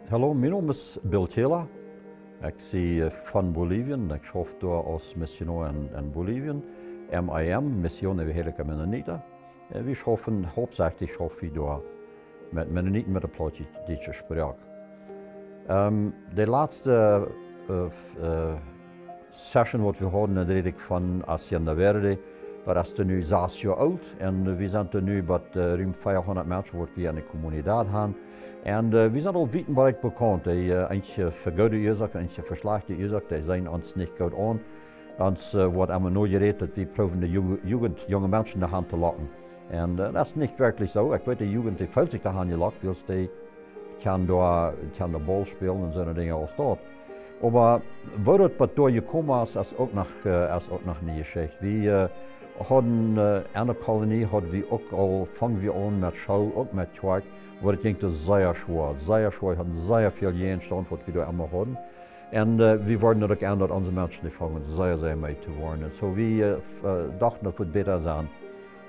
Hallo, mijn naam is Kehler. Ik zie van Bolivien. Ik schaf daar als missionair in Bolivien. MIM, Mission Evangelische Mennoniten. We schaffen hauptsächlich daar met Mennoniten met een plaatje die ik spreek. De laatste session wat we hadden, reed ik van Hacienda Verde. Dat is nu 6 jaar oud en we zijn nu met ruim 500 mensen wat we in de communiteit hebben. En we zijn al weitenwijd bekend. Eentje voor goede oorzaken, eentje voor slechte oorzaken, die zijn ons niet goed aan. Ons wordt allemaal nooit gereed dat we proberen de jonge mensen de hand te lokken. En dat is niet werkelijk zo. Ik weet de jeugd die voelt zich de hand gelokt, want die kan de bal spelen en zo'n dingen als dat. Maar waar het door gekomen is ook nog een geschichte. We hadden in de kolonie hadden we ook al, vangen we aan met school, ook met kerk. Maar het ging zeer schwer. Zeer schwer. We hadden zeer veel jeugdstand wat we daar allemaal hadden. En we worden er ook aan dat onze mensen die vangen zeer mee te worden. En zo we dachten dat het beter zijn,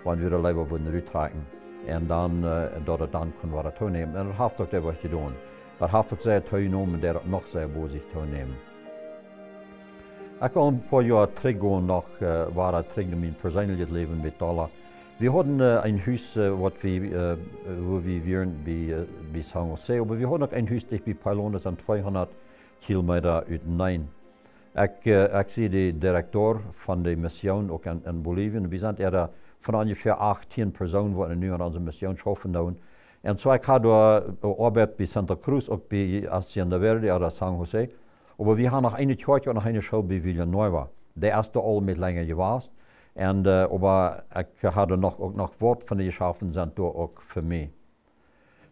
wanneer we de leven willen uittrekken. En dan, dat het dan kunnen we toenemen. En dat heeft ook dat wat gedaan. Dat heeft ook zeer toegenomen en dat het nog zeer voor zich toenemen. Ik wil een paar jaar teruggaan nog waar ik terug in mijn persoonlijk leven met Dollar. We hadden een huis waar we waren bij San Jose, maar we hadden ook een huis dicht bij Pailon, dat is 200 kilometer uit Nijn. Ik zie de directeur van de mission ook in Bolivien. We zijn er van ongeveer 18 personen die nu aan onze mission schaffen. En zo ik had arbeid bij Santa Cruz, ook bij Hacienda Verde oder San Jose. Maar we hebben nog een kerk en nog een school bij Villanueva. Die is er al met langer geweest. En maar ik had ook nog wat van die geschaffen zijn door ook voor mij.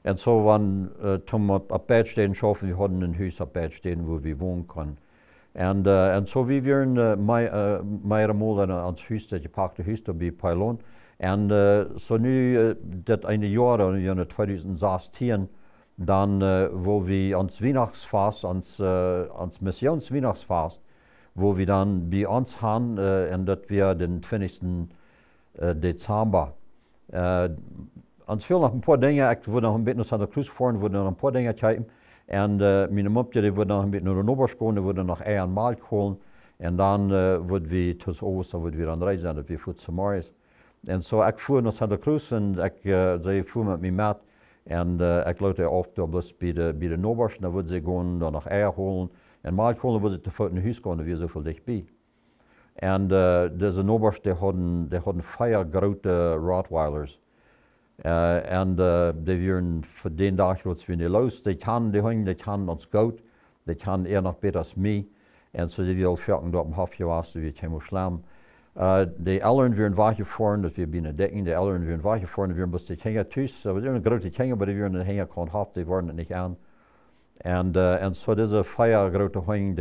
En zo toen we op bed staan schaffen, we hadden een huis op bed staan waar we wonen kunnen. En zo we waren meermaal in ons huis, dat gepakte huis bij Pailon. En zo nu, dat ene jaar, in 2016, dan wil we ons Weihnachtsfest, ons Missionsweihnachtsfest, wo wir dann bei uns haben, und das wir den 20. Dezember. Uns fehlen noch ein paar Dinge, ich würde noch ein bisschen nach Santa Cruz fahren, würde noch ein paar Dinge kijken. Und meine Mutter, die würde noch ein bisschen nach den Oberschule, die würde noch ein Mal holen. Und dann würden wir tussen Ostern würden wir dann reisen, dass wir fuhren zum Morgens. Und so, ich fuhr nach Santa Cruz und sie fuhr mit mir mit. Und ich lade oft da bloß bei den Obersten, da würde sie gehen, dann noch Eier holen. En manchmal was het te voet in huis gaan, we zoveel dichtbij. En deze nobers die hadden 4 grote Rottweilers. En die waren voor die dag wat we niet los. Die kan ons goed, die kan eer nog beter als mij. En zo die al 14 op een halfje was, die werd helemaal slam. De ouderen werden weggevoerd, dat we binnen dekken. De ouderen werden weggevoerd, we moesten de kinderen thuis. We waren grote kinderen, maar die werden de kinderen kon half, die worden het niet aan. En zo deze 4 grote hoingen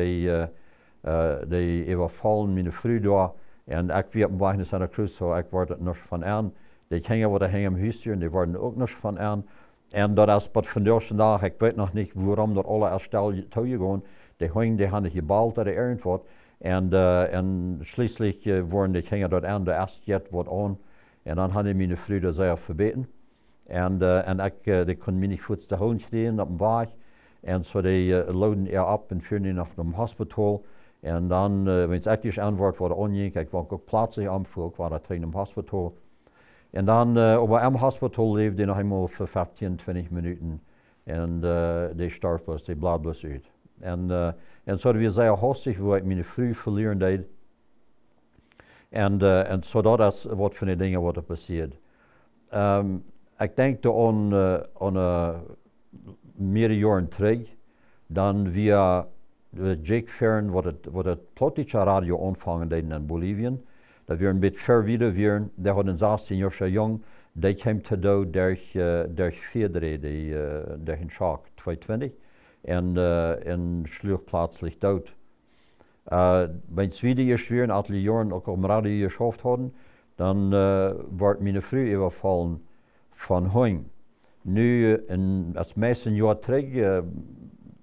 die overvallen mijn vrouw daar. En ik werd op weg naar Santa Cruz, zo ik word het nog van aan. Die kinderen worden hangen in huis hier, die worden ook nog van aan. En dat is wat vandaag de dag, ik weet nog niet waarom dat alle herstel toegegaan. Die hoingen die hadden gebald dat er irgendwas. En schließlich worden die kinderen dat aan, de eerste jet wordt aan. En dan hadden mijn vrouw dat zeer verbeten. En ik die kon me niet goed te houden stehen op een weg. En zo die laden op en vuren naar het hospitaal. En dan, wenn het echt antwoord wordt onging, ik was ook plaatselijk aanvoel, ik was daar terug in het hospitaal. En dan, op het hospitaal leefde hij nog eenmaal voor 15, 20 minuten. En die starf was, die blad was uit. En zo we zeer hastig, waar ik mijn vrouw verliezen deed. En zo dat is wat van de dingen wat er passeert. Ik denk aan meerdere jaren terug, dan via de Jeschichten, wat het politische radio aanvangen deden in Bolivien. Dat we een beetje ver weer, die hadden 16 jaar jong, die kwam te dood door Federe, door een schok, 22, en sloeg plaatselijk dood. Mijn tweede eerst weer een aantal jaren ook op radio geschoft hadden, dan werd mijn vrouw overvallen van hoing. Nu, als meeste jaar terug,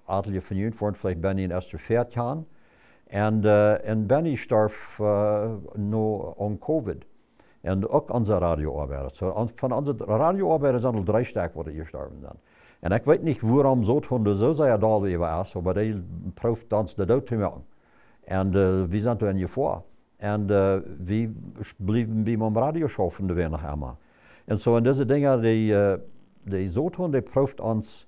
aantal van jullie voor vielleicht ben ik in eerste 40 jaar. En Benny starf aan COVID. En ook onze radioarbeiders. Van onze radioarbeiders zijn al 3 sterk worden hier sterven dan. En ik weet niet waarom zo'n honden zo sehr da was, aber die proeft ons de dood te maken. En we zijn toen je voor. En we bleven bij mijn radio schaffen de weer nog helemaal. En zo en deze dingen, die zo'n hond, die proeft ons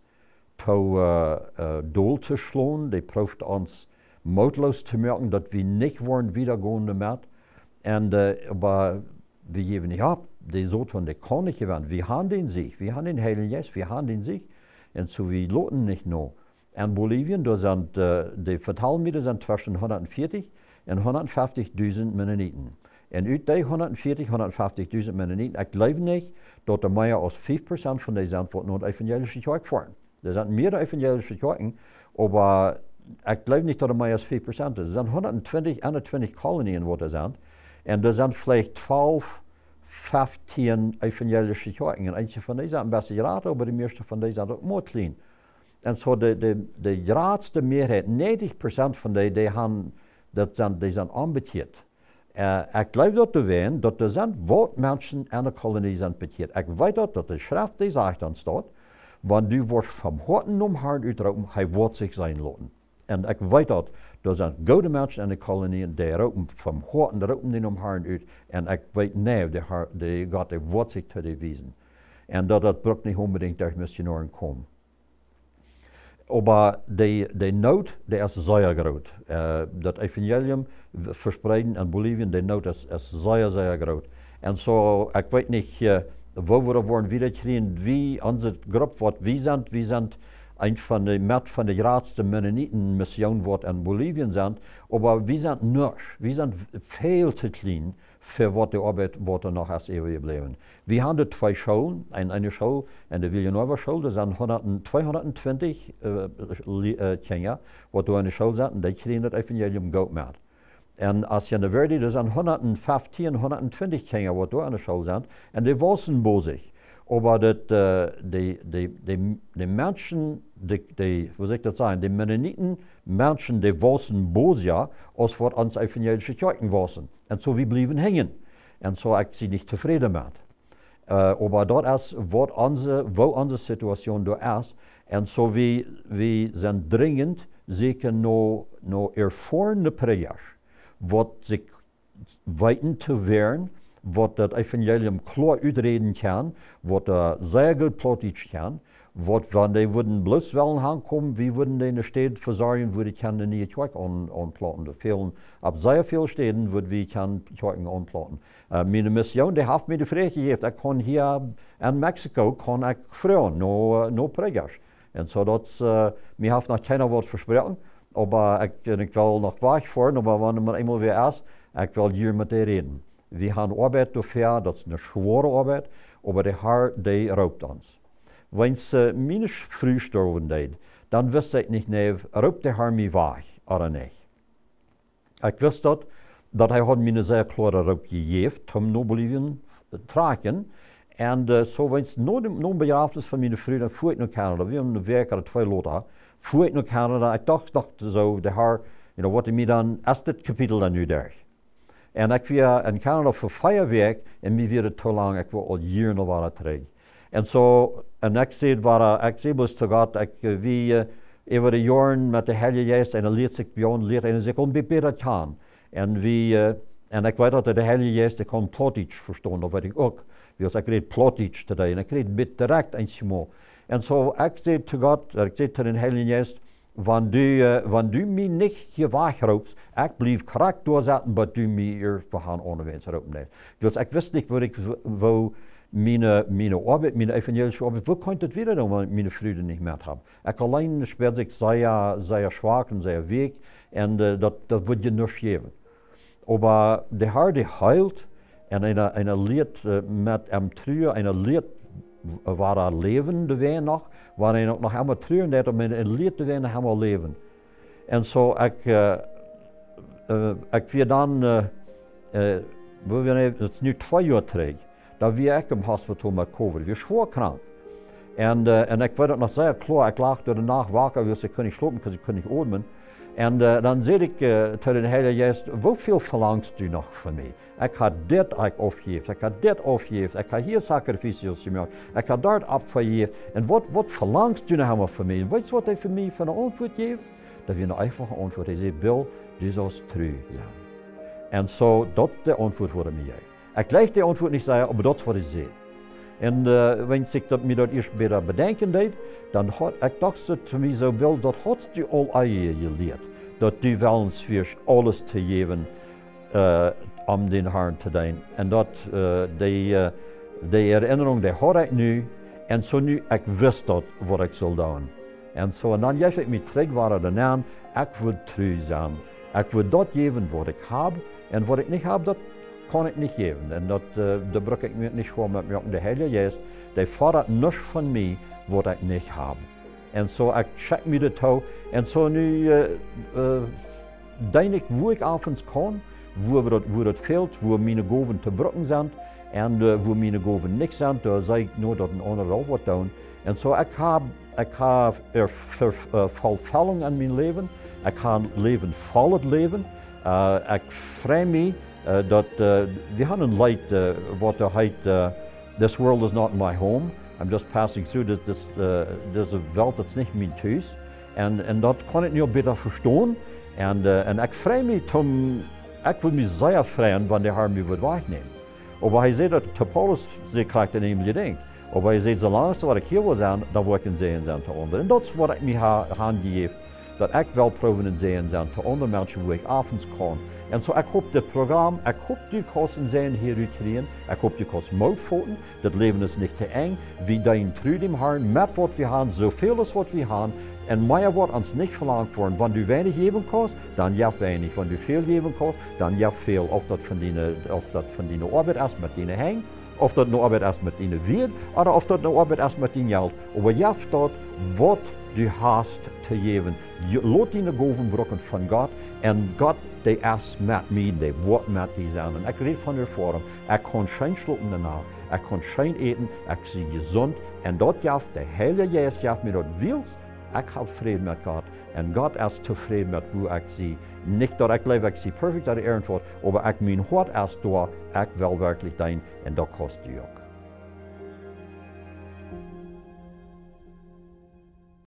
doel te slaan, die proeft ons moedloos te maken, dat we niet worden wiedergehende met. En aber we geven niet op, die zo'n hond, die kan niet gewinnen. We hebben den Sieg, we hebben den Heiligen Geist, we hebben den Sieg. En so we loten nicht noch. In Bolivien, da sind die Verteilmittel sind zwischen 140 und 150.000 Mennoniten. Und uit die 140, 150.000 Mennoniten, ich glaube nicht, dass er mehr als 5% von denen sind, die naar evangelische Kerk fahren. Er sind mehrere evangelische Kirchen, aber ich glaube nicht, dass er mehr als 5% ist. Es sind 121 Kolonien, wo er sind. Und da sind vielleicht 12, 15 evangelische Kirchen. Und einige von denen sind ein bisschen geraten, aber die meisten von denen sind auch more klein. Und so die grootste Mehrheit, 90% von denen, die sind anbetiert. Ich glaube, dass da sind Wortmenschen in der Kolonie sind betiert. Ich weiß, dass die Schrift, die sagt uns dort, wenn du wirst vom Horten um Herrn utropen, er wird sich sein lassen. Und ich weiß, dass da sind gute Menschen in der Kolonie, die ropen vom Horten, die ropen den um Herrn ut. Und ich weiß nicht, die Gott, der wird sich zu dir wiesen. Und das braucht nicht unbedingt durch Missionaren kommen. Aber die Not, die ist sehr groß. Das Evangelium verspreiden in Bolivien, die Not ist sehr, sehr groß. Und so, ich weiß nicht, wo wir wollen wiederkriegen, wie unsere Gruppe wird. Wir sind ein von den größten Mennoniten-Missionen, die in Bolivien sind. Aber wir sind nicht. Wir sind viel zu klein für die Arbeit, die noch als ewig bleiben. Wir haben zwei Schulen, eine Schule, eine Villanova Schule, das sind 220 Kinder, die in der Schule sind, und die kriegen das Evangelium gut mit. Und als in der Welt, das sind 115, 120 Kinder, die in der Schule sind, und die wissen bei sich. Aber die Menschen, wie soll ich das sagen, die Mennoniten, Menschen, die wissen bei sich, als wir uns evangelische Kirchen wissen. Und so wir blieben hängen. Und so ich sie nicht zufrieden mit. Aber dort ist, wo unsere Situation da ist. Und so wir sind dringend, sicher noch erfahrene Prediger, was sich weiten zu wehren, was das Evangelium klar uitreden kann, was sehr gut plötzlich kann, was, wenn die würden bloß wollen ankommen, wie würden die in der Stadt versorgen, wo die kann die neue Kirche anplatten. Ab sehr vielen Städten würden wir Kirchen anplatten. Meine Mission, die hat mir die Freiheit gegeben, ich kann hier in Mexiko, fragen, no Prägers. Und so, mir hat noch keiner was versprochen, aber ich will noch gleich fahren, aber wenn man einmal wieder ist, ich will hier mit dir reden. Wir haben Arbeit dafür, das ist eine schwere Arbeit, aber der Herr, der raubt uns. Wenn es mir früh sterben geht, dann wüsste ich nicht, raubt der Herr mich weg oder nicht. Ich wüsste, dass er mir eine sehr klare Raub gegeben hat, um nach Bolivien zu tragen. Und so, wenn es noch ein Begrafnis von meinen Freunden, fuhr ich nach Kanada, wir haben eine Werk oder zwei Leute, fuhr ich nach Kanada, ich dachte so, der Herr, wollte mir dann erst das Kapitel dann nu durch. En ik was in Canada voor 5 weken en mij weer te lang, ik wil al jaren nog wat terug. En zo, en ik zei bloos te God, wie over de jaren met de Heilige Geest en leert zich bij ons leert en zich onbeperkt dat kan. En ik weet dat de Heilige Geest, ik kan Plotitsch verstaan, dat weet ik ook. Want ik reed Plotitsch today en ik reed bit direct eenmaal. En zo, ik zei te God, ik zei te de Heilige Geest, wenn du mich nicht hier wegraubst, ich blieb korrekt durchsetzen, was du mir hier verhaan onderwijs rauben lässt. Dus ich wusste nicht, wo meine Arbeit, meine evangelische Arbeit, wo könnte das wieder, wenn ich meine Freude nicht mehr habe. Ich allein spürt sich sehr schwach und sehr weak, und das wird dir nicht geben. Aber der Herr, der heilt, und eine Lied mit einem Trüer, eine Lied war Leben, der wäre noch, waar hij nog helemaal treuren deed om een lied te winnen, helemaal leven. En zo, ik weer dan, het is nu 2 jaar terug, dat weer ik im hospital met COVID, weer zwaar krank. En ik weet het nog zeer klaar, ik lag door de nacht wakker, dus ik kon niet slapen, want ik kon niet ademen. En dan zeg ik tegen de Heilige Geest, hoeveel verlangst u nog van mij? Ik ga dit opgeven, ik ga dit opgeven, ik ga hier sacrificiërs gemaakt, ik ga daar opgeven. En wat verlangst u nog van mij? Weet je wat hij voor mij van een antwoord geeft? Dat is een einfache antwoord. Hij zegt, Bill, du sollst treu zijn. En zo, dat is de antwoord voor mij geeft. Ik leg de antwoord niet zeggen, maar dat is wat hij zegt. En wanneer ik dat me dat eerst beter bedenken deed, dan dacht ik te mij zo, Bill, dat had je al geleerd. Dat du wel eens weer alles te geven om den Herrn te doen. En dat die herinnering, die had ik nu. En zo nu, ik wist dat wat ik zou doen. En zo, en dan geef ik me terug waar dan aan, ik wil trouw zijn. Ik wil dat geven wat ik heb. En wat ik niet heb, dat kan ik niet geven. En dat bruk ik me niet gewoon met de Heilige Geest. Die fordert niets van mij wat ik niet heb. En zo, ik check me dat toe. En zo nu denk ik hoe ik avonds kan, waar dat fehlt, waar mijn gaven te brukken zijn. En waar mijn gaven niks zijn, daar zeg ik nou dat een ander al wat doen. En zo, ik heb vervulling in mijn leven. Ik ga een leven vol het leven. Ik vrij me dat we hebben een leid wat heet, this world is not my home. I'm just passing through deze wereld, dat is niet mijn thuis. En dat kan ik nu beter verstaan. En ik vrij me ik wil me zeer vrijen wanneer de Heer me wordt wegnemen. Maar hij zei dat de Paulus ze krijgt in hem gedenkt. Maar hij zei, zolang wat ik hier wil zijn, dan word ik een zee zijn te onder. En dat is wat ik me aangeef. Dat ik wel proeven in zee zijn te onder mensen waar ik avonds kan. En zo, ik hoop dit programma, ik hoop du kannst een zee hieruit krijgen. Ik hoop du kannst moed voelen. Dat leven is niet te eng. We dienen trouw dem Herrn met wat we hebben, zoveel als wat we hebben. En meer wordt ons niet verlangd worden. Wanneer u weinig geven kost, dan ja weinig. Wanneer u veel geven kost, dan ja veel. Of dat van die arbeid is met die hang, of dat nou arbeid is met die weer, of dat nou arbeid is met die geld. Maar ja dat wat u haast te geven. Laat die gaven brokken van God. En God, die is met mij, die wordt met die zijn. En ik reed van ervaring. Ik kan geen slopen daarna. Ik kan geen eten. Ik zie gezond. En dat geeft de Heilige Geest geeft me dat wils. Ik heb vrede met God. En God is tevreden met hoe ik zie. Niet dat ik leef, ik zie perfect dat er wordt. Maar ik mijn hart is door. Ik wil werkelijk zijn. En dat kost je ook.